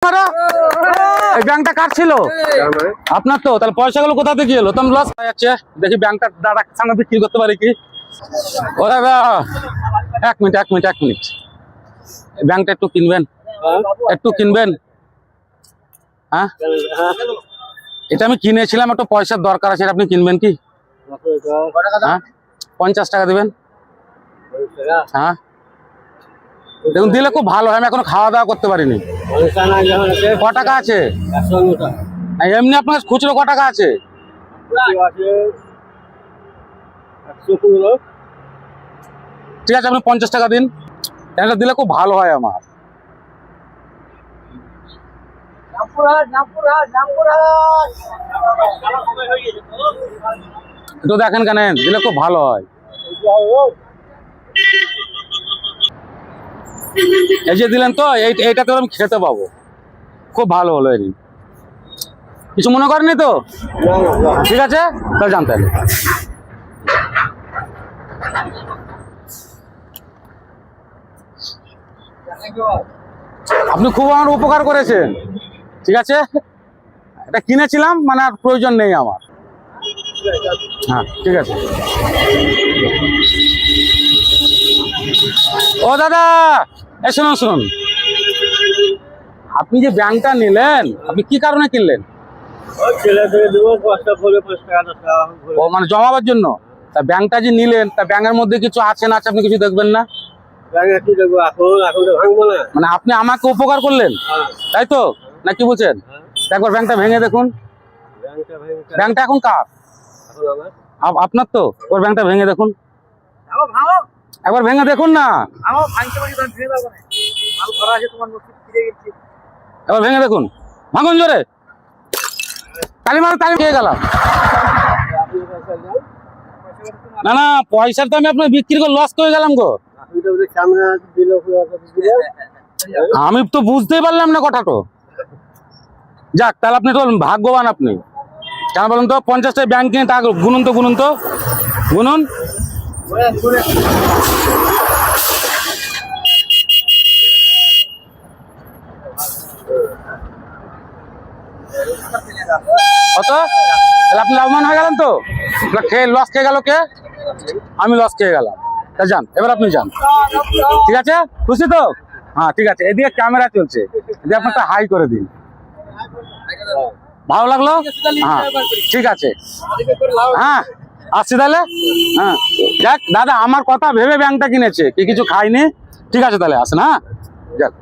এই ব্যাংকটা কার ছিল? আপনার তো। তাহলে পয়সাগুলো কোথা থেকে এলো? তো লস হয়ে যাচ্ছে। দেখি ব্যাংকটা দাদা সঙ্গে বিক্রি করতে পারি কি। ও দাদা এক মিনিট ব্যাংকটা একটু কিনবেন, হ্যাঁ এটা আমি কিনেছিলাম, একটু পয়সার দরকার আছে, আপনি কিনবেন কি? হ্যাঁ 50 টাকা দিবেন। হ্যাঁ দেখুন দিলে খুব ভালো হয়, আমি এখনো খাওয়া দাওয়া করতে পারিনি। ক টাকা আছে এমনি আপনার খুচরো? ক টাকা আছে? ঠিক আছে আপনি 50 টাকা দিন, এটা দিলে খুব ভালো হয় আমার। একটু দেখেন কেন, দিলে খুব ভালো হয়। এই যে দিলেন তো, এইটাতে আমি খেতে পাবো, খুব ভালো হলো। এই কিছু মনে করেনি তো? ঠিক আছে তাহলে জানতে হবে। আপনি খুব আমার উপকার করেছেন। ঠিক আছে এটা কিনেছিলাম, মানে আর প্রয়োজন নেই আমার। হ্যাঁ ঠিক আছে। ও দাদা শুনুন, আপনি যে ব্যাংকটা নিলেন, আপনি কি কারণে কিনলেন? ও মানে জমাবার জন্য? তা ব্যাংকটা যে নিলেন, তা ব্যাংকের মধ্যে কিছু আছে না আছে আপনি কিছু দেখবেন না? মানে আপনি আমাকে উপকার করলেন, তাই তো না কি বলছেন? একবার ব্যাংকটা ভেঙে দেখুন। ব্যাংকটা এখন কার? আপনার তো। ওর ব্যাংকটা ভেঙে দেখুন, একবার ভেঙে দেখুন না। এবার ভেঙে দেখুন, ভাঙুন জোরে, তালি খেয়ে গেলাম। না পয়সার তো আমি আপনার বিক্রি করে লস করে গেলাম গো। আমি তো বুঝতেই পারলাম না কথাটা। যাক তাহলে আপনি তো ভাগ্যবান। আপনি কেন বলুন তো? 50 টাকা ব্যাংক কিনে টাকা গুনুন তো গুনুন। কত? তাহলে আপনি লাভবান হয়ে গেলেন তো? খেয়ে লস খেয়ে গেল কে? আমি লস খেয়ে গেলাম। তা যান, এবার আপনি যান। ঠিক আছে, খুশি তো? হ্যাঁ ঠিক আছে। এদিকে ক্যামেরা চলছে, এদিকে আপনি একটা হাই করে দিন। ভালো লাগলো? হ্যাঁ ঠিক আছে। হ্যাঁ আসছি তাহলে। হ্যাঁ যাক দাদা আমার কথা ভেবে ব্যাংকটা কিনেছে, কি কিছু খাইনি। ঠিক আছে তাহলে আসেন। হ্যাঁ যাক।